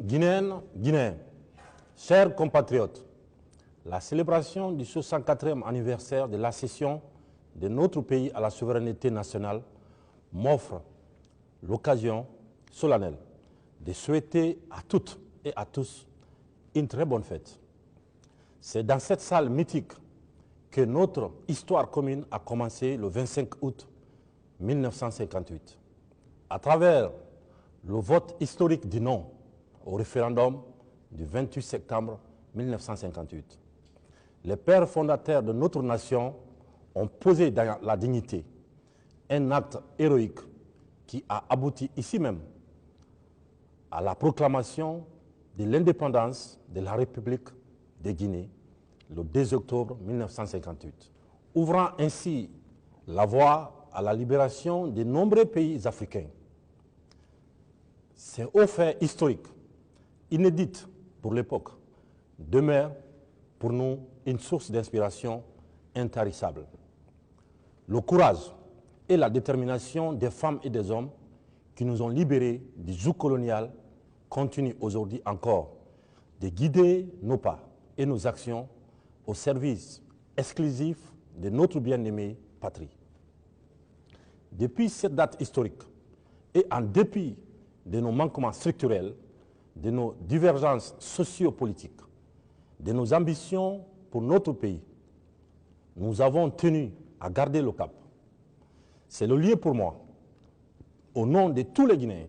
Guinéennes, Guinéens, chers compatriotes, la célébration du 64e anniversaire de l'accession de notre pays à la souveraineté nationale m'offre l'occasion solennelle de souhaiter à toutes et à tous une très bonne fête. C'est dans cette salle mythique que notre histoire commune a commencé le 25 août 1958. À travers le vote historique du non au référendum du 28 septembre 1958. Les pères fondateurs de notre nation ont posé dans la dignité un acte héroïque qui a abouti ici même à la proclamation de l'indépendance de la République de Guinée le 2 octobre 1958, ouvrant ainsi la voie à la libération de nombreux pays africains. Ces hauts faits historiques, inédites pour l'époque, demeurent pour nous une source d'inspiration intarissable. Le courage et la détermination des femmes et des hommes qui nous ont libérés du joug colonial continuent aujourd'hui encore de guider nos pas et nos actions au service exclusif de notre bien-aimée patrie. Depuis cette date historique et en dépit de nos manquements structurels, de nos divergences sociopolitiques, de nos ambitions pour notre pays, nous avons tenu à garder le cap. C'est le lieu pour moi, au nom de tous les Guinéens,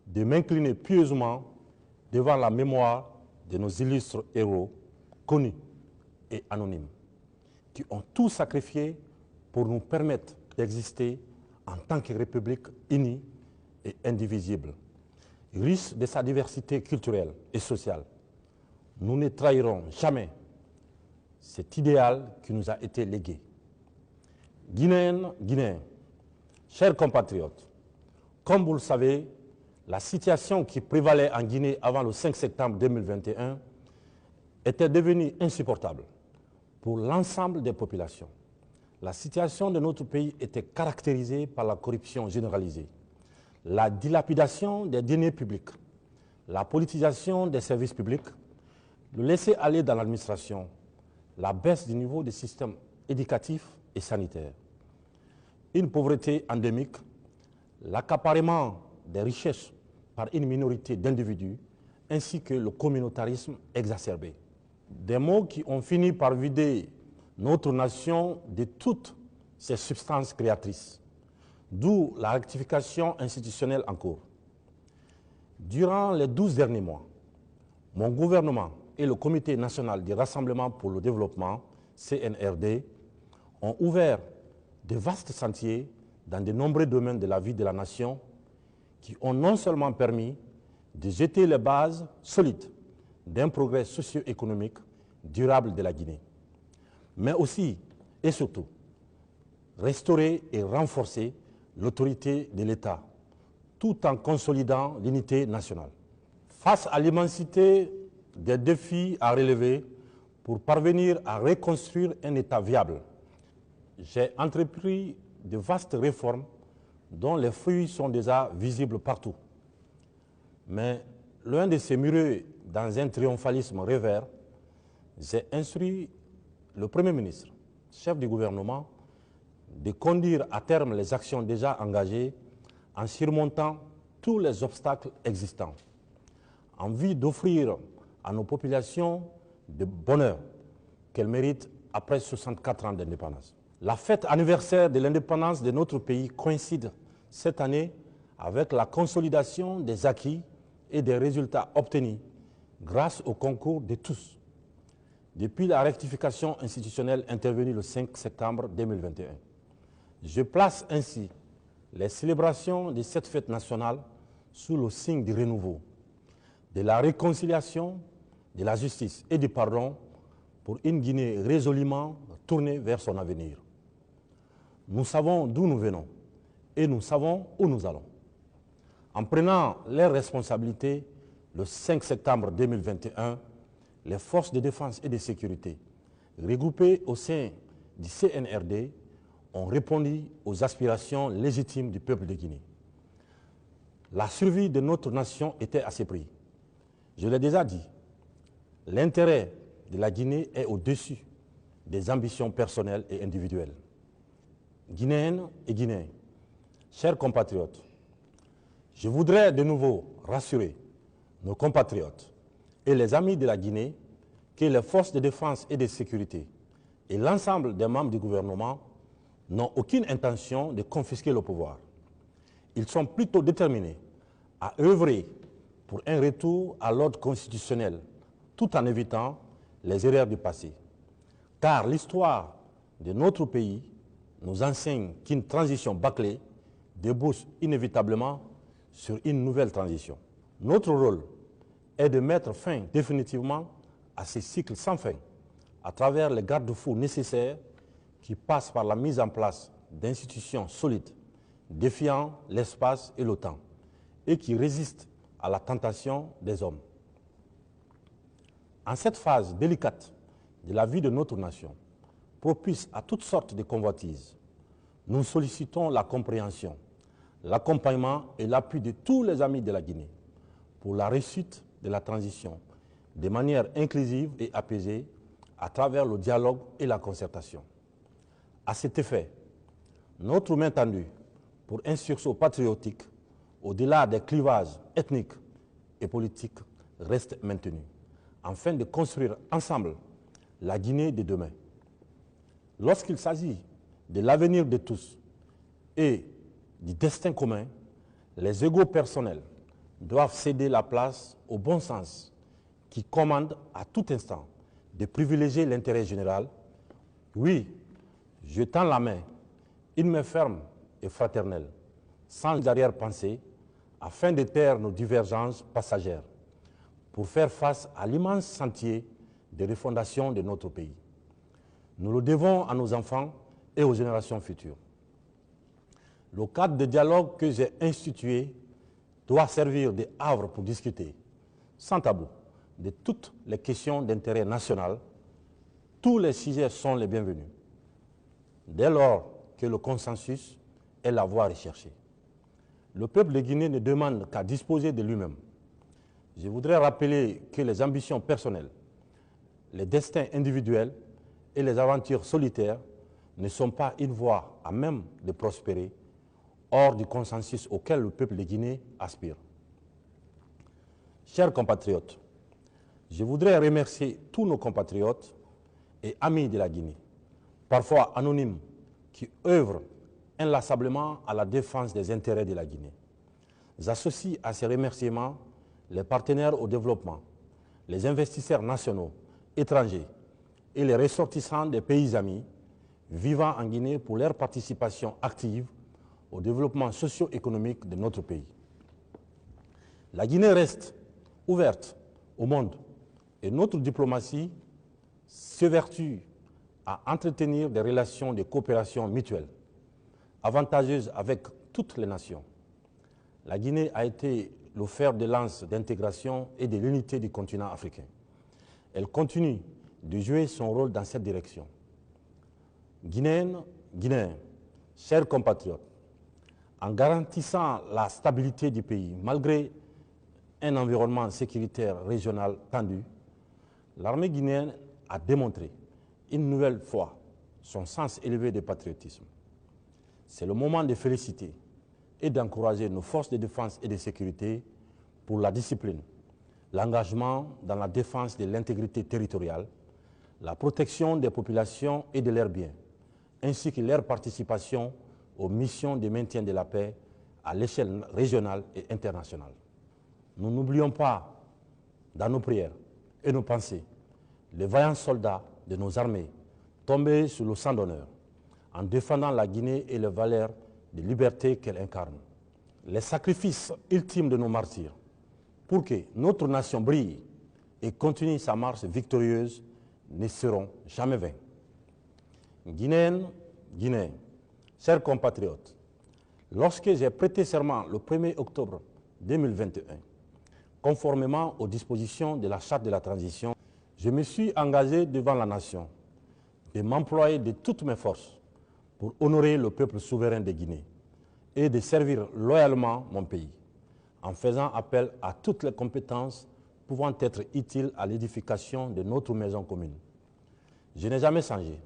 de m'incliner pieusement devant la mémoire de nos illustres héros, connus et anonymes, qui ont tout sacrifié pour nous permettre d'exister en tant que République unie et indivisible, riche de sa diversité culturelle et sociale. Nous ne trahirons jamais cet idéal qui nous a été légué. Guinéennes, Guinéens, chers compatriotes, comme vous le savez, la situation qui prévalait en Guinée avant le 5 septembre 2021 était devenue insupportable pour l'ensemble des populations. La situation de notre pays était caractérisée par la corruption généralisée, la dilapidation des deniers publics, la politisation des services publics, le laisser-aller dans l'administration, la baisse du niveau des systèmes éducatifs et sanitaires, une pauvreté endémique, l'accaparement des richesses par une minorité d'individus, ainsi que le communautarisme exacerbé. Des maux qui ont fini par vider notre nation de toutes ses substances créatrices, d'où la rectification institutionnelle en cours. Durant les 12 derniers mois, mon gouvernement et le Comité national du Rassemblement pour le développement, CNRD, ont ouvert de vastes sentiers dans de nombreux domaines de la vie de la nation qui ont non seulement permis de jeter les bases solides d'un progrès socio-économique durable de la Guinée, mais aussi et surtout restaurer et renforcer l'autorité de l'État, tout en consolidant l'unité nationale. Face à l'immensité des défis à relever pour parvenir à reconstruire un État viable, j'ai entrepris de vastes réformes dont les fruits sont déjà visibles partout. Mais loin de se murer dans un triomphalisme rêveur, j'ai instruit le Premier ministre, chef du gouvernement, de conduire à terme les actions déjà engagées en surmontant tous les obstacles existants, en vue d'offrir à nos populations le bonheur qu'elles méritent après 64 ans d'indépendance. La fête anniversaire de l'indépendance de notre pays coïncide cette année avec la consolidation des acquis et des résultats obtenus grâce au concours de tous, depuis la rectification institutionnelle intervenue le 5 septembre 2021. Je place ainsi les célébrations de cette fête nationale sous le signe du renouveau, de la réconciliation, de la justice et du pardon pour une Guinée résolument tournée vers son avenir. Nous savons d'où nous venons et nous savons où nous allons. En prenant leurs responsabilités, le 5 septembre 2021, les forces de défense et de sécurité, regroupées au sein du CNRD, ont répondu aux aspirations légitimes du peuple de Guinée. La survie de notre nation était à ce prix. Je l'ai déjà dit, l'intérêt de la Guinée est au-dessus des ambitions personnelles et individuelles. Guinéennes et Guinéens, chers compatriotes, je voudrais de nouveau rassurer nos compatriotes et les amis de la Guinée que les forces de défense et de sécurité et l'ensemble des membres du gouvernement n'ont aucune intention de confisquer le pouvoir. Ils sont plutôt déterminés à œuvrer pour un retour à l'ordre constitutionnel, tout en évitant les erreurs du passé. Car l'histoire de notre pays nous enseigne qu'une transition bâclée débouche inévitablement sur une nouvelle transition. Notre rôle est de mettre fin définitivement à ces cycles sans fin à travers les garde-fous nécessaires qui passent par la mise en place d'institutions solides, défiant l'espace et le temps, et qui résistent à la tentation des hommes. En cette phase délicate de la vie de notre nation, propice à toutes sortes de convoitises, nous sollicitons la compréhension, l'accompagnement et l'appui de tous les amis de la Guinée pour la réussite de la transition de manière inclusive et apaisée à travers le dialogue et la concertation. À cet effet, notre main tendue pour un sursaut patriotique au-delà des clivages ethniques et politiques reste maintenue, afin de construire ensemble la Guinée de demain. Lorsqu'il s'agit de l'avenir de tous et du destin commun, les égos personnels doivent céder la place au bon sens qui commande à tout instant de privilégier l'intérêt général. Oui, je tends la main, une main ferme et fraternelle, sans arrière-pensée, afin de taire nos divergences passagères, pour faire face à l'immense chantier de refondation de notre pays. Nous le devons à nos enfants et aux générations futures. Le cadre de dialogue que j'ai institué doit servir de havre pour discuter, sans tabou, de toutes les questions d'intérêt national. Tous les sujets sont les bienvenus, dès lors que le consensus est la voie recherchée. Le peuple de Guinée ne demande qu'à disposer de lui-même. Je voudrais rappeler que les ambitions personnelles, les destins individuels et les aventures solitaires ne sont pas une voie à même de prospérer hors du consensus auquel le peuple de Guinée aspire. Chers compatriotes, je voudrais remercier tous nos compatriotes et amis de la Guinée, parfois anonymes, qui œuvrent inlassablement à la défense des intérêts de la Guinée. J'associe à ces remerciements les partenaires au développement, les investisseurs nationaux, étrangers et les ressortissants des pays amis vivant en Guinée pour leur participation active au développement socio-économique de notre pays. La Guinée reste ouverte au monde et notre diplomatie s'évertue à entretenir des relations de coopération mutuelle, avantageuses avec toutes les nations. La Guinée a été le fer de lance d'intégration et de l'unité du continent africain. Elle continue de jouer son rôle dans cette direction. Guinéennes, Guinéens, chers compatriotes, en garantissant la stabilité du pays malgré un environnement sécuritaire régional tendu, l'armée guinéenne a démontré une nouvelle fois son sens élevé de patriotisme. C'est le moment de féliciter et d'encourager nos forces de défense et de sécurité pour la discipline, l'engagement dans la défense de l'intégrité territoriale, la protection des populations et de leurs biens, ainsi que leur participation aux missions de maintien de la paix à l'échelle régionale et internationale. Nous n'oublions pas, dans nos prières et nos pensées, les vaillants soldats de nos armées tombés sous le sang d'honneur en défendant la Guinée et les valeurs de liberté qu'elle incarne. Les sacrifices ultimes de nos martyrs pour que notre nation brille et continue sa marche victorieuse ne seront jamais vains. Guinéennes, Guinéens, chers compatriotes, lorsque j'ai prêté serment le 1er octobre 2021, conformément aux dispositions de la Charte de la transition, je me suis engagé devant la nation de m'employer de toutes mes forces pour honorer le peuple souverain de Guinée et de servir loyalement mon pays, en faisant appel à toutes les compétences pouvant être utiles à l'édification de notre maison commune. Je n'ai jamais changé.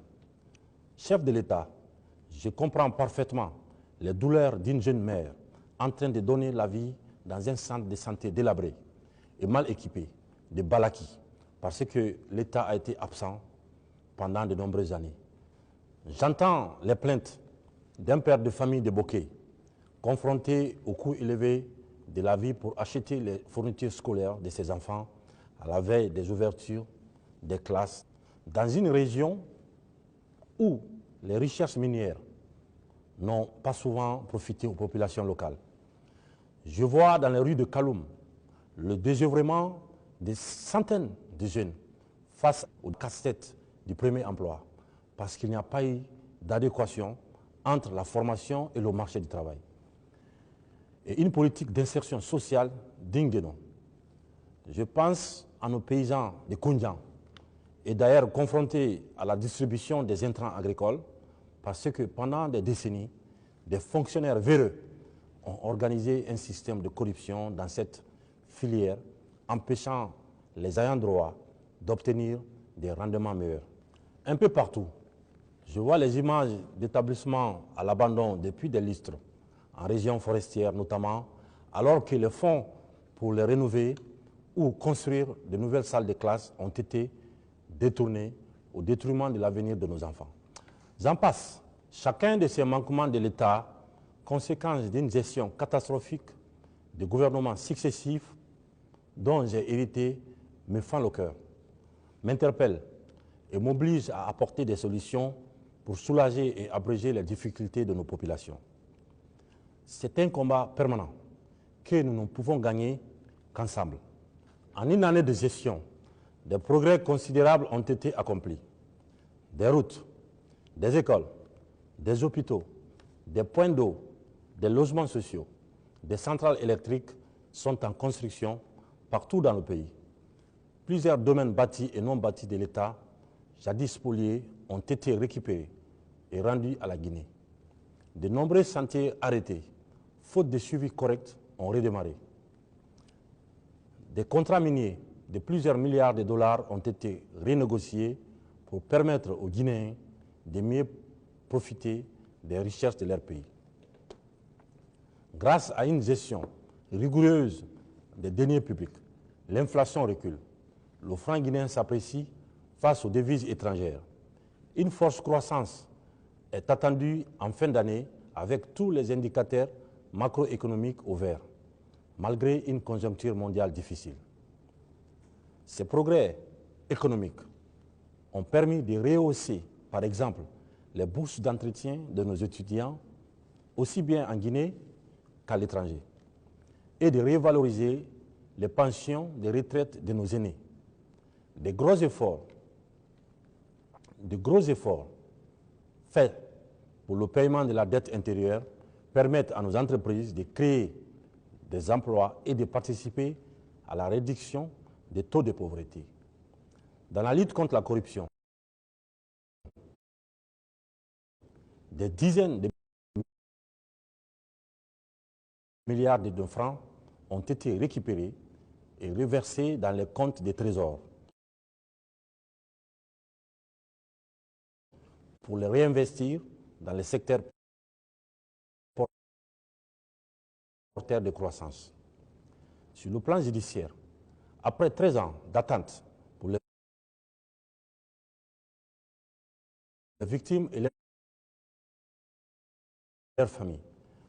Chef de l'État, je comprends parfaitement les douleurs d'une jeune mère en train de donner la vie dans un centre de santé délabré et mal équipé, de Balaki, parce que l'État a été absent pendant de nombreuses années. J'entends les plaintes d'un père de famille de Bokeh, confronté au coût élevé de la vie pour acheter les fournitures scolaires de ses enfants à la veille des ouvertures des classes, dans une région où les richesses minières n'ont pas souvent profité aux populations locales. Je vois dans les rues de Kaloum le désœuvrement des centaines de jeunes face au casse-tête du premier emploi, parce qu'il n'y a pas eu d'adéquation entre la formation et le marché du travail. Et une politique d'insertion sociale digne de nom. Je pense à nos paysans de Koundian, et d'ailleurs confrontés à la distribution des intrants agricoles, parce que pendant des décennies, des fonctionnaires véreux ont organisé un système de corruption dans cette filière, empêchant les ayants droit d'obtenir des rendements meilleurs. Un peu partout, je vois les images d'établissements à l'abandon depuis des lustres, en région forestière notamment, alors que les fonds pour les rénover ou construire de nouvelles salles de classe ont été détournés au détriment de l'avenir de nos enfants. J'en passe. Chacun de ces manquements de l'État, conséquence d'une gestion catastrophique de gouvernements successifs dont j'ai hérité, me fend le cœur, m'interpelle et m'oblige à apporter des solutions pour soulager et abréger les difficultés de nos populations. C'est un combat permanent que nous ne pouvons gagner qu'ensemble. En une année de gestion, des progrès considérables ont été accomplis. Des routes, des écoles, des hôpitaux, des points d'eau, des logements sociaux, des centrales électriques sont en construction partout dans le pays. Plusieurs domaines bâtis et non bâtis de l'État, jadis spoliés, ont été récupérés et rendus à la Guinée. De nombreux chantiers arrêtés, faute de suivi correct, ont redémarré. Des contrats miniers de plusieurs milliards de dollars ont été renégociés pour permettre aux Guinéens de mieux profiter des richesses de leur pays. Grâce à une gestion rigoureuse des deniers publics, l'inflation recule. Le franc guinéen s'apprécie face aux devises étrangères. Une forte croissance est attendue en fin d'année avec tous les indicateurs macroéconomiques au vert, malgré une conjoncture mondiale difficile. Ces progrès économiques ont permis de rehausser, par exemple, les bourses d'entretien de nos étudiants, aussi bien en Guinée qu'à l'étranger, et de revaloriser les pensions de retraite de nos aînés. De gros efforts faits pour le paiement de la dette intérieure permettent à nos entreprises de créer des emplois et de participer à la réduction des taux de pauvreté. Dans la lutte contre la corruption, des dizaines de milliards de francs ont été récupérés et reversés dans les comptes des trésors pour les réinvestir dans les secteurs porteurs de croissance. Sur le plan judiciaire, après 13 ans d'attente pour les victimes et leurs familles,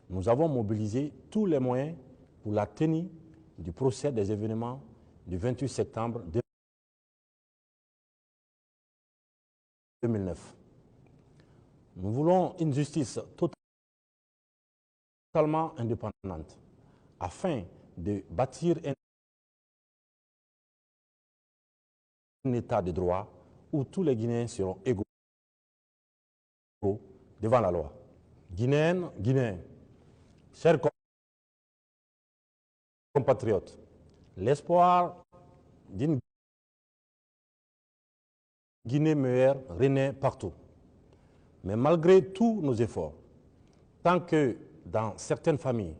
nous avons mobilisé tous les moyens pour la tenue du procès des événements du 28 septembre 2009. Nous voulons une justice totalement indépendante afin de bâtir un état de droit où tous les Guinéens seront égaux devant la loi. Guinéennes, Guinéens, chers compatriotes, l'espoir d'une Guinée meilleure renaît partout. Mais malgré tous nos efforts, tant que dans certaines familles,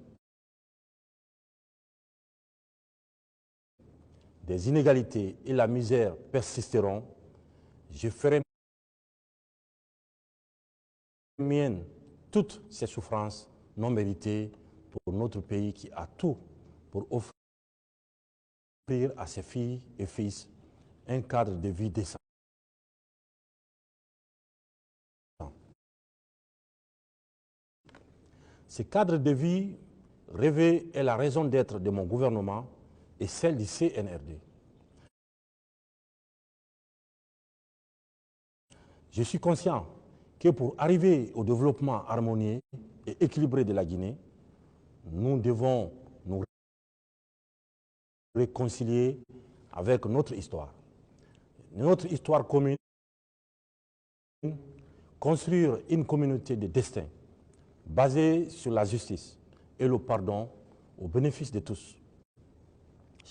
des inégalités et la misère persisteront, je ferai mienne toutes ces souffrances non méritées pour notre pays qui a tout pour offrir à ses filles et fils un cadre de vie décent. Ce cadre de vie rêvé est la raison d'être de mon gouvernement et celle du CNRD. Je suis conscient que pour arriver au développement harmonieux et équilibré de la Guinée, nous devons nous réconcilier avec notre histoire. Notre histoire commune, construire une communauté de destin basée sur la justice et le pardon au bénéfice de tous.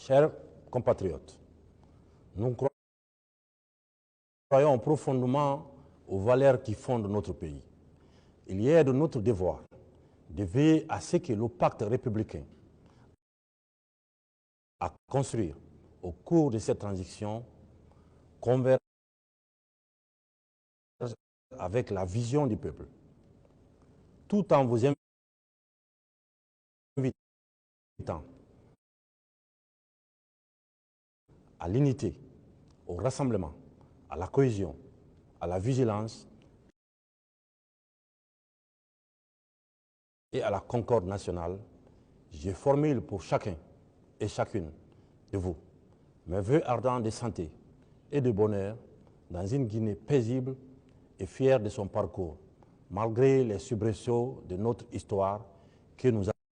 Chers compatriotes, nous croyons profondément aux valeurs qui fondent notre pays. Il y est de notre devoir de veiller à ce que le pacte républicain à construire au cours de cette transition converge avec la vision du peuple, tout en vous invitant à l'unité, au rassemblement, à la cohésion, à la vigilance et à la concorde nationale. Je formule pour chacun et chacune de vous mes vœux ardents de santé et de bonheur dans une Guinée paisible et fière de son parcours, malgré les soubresauts de notre histoire que nous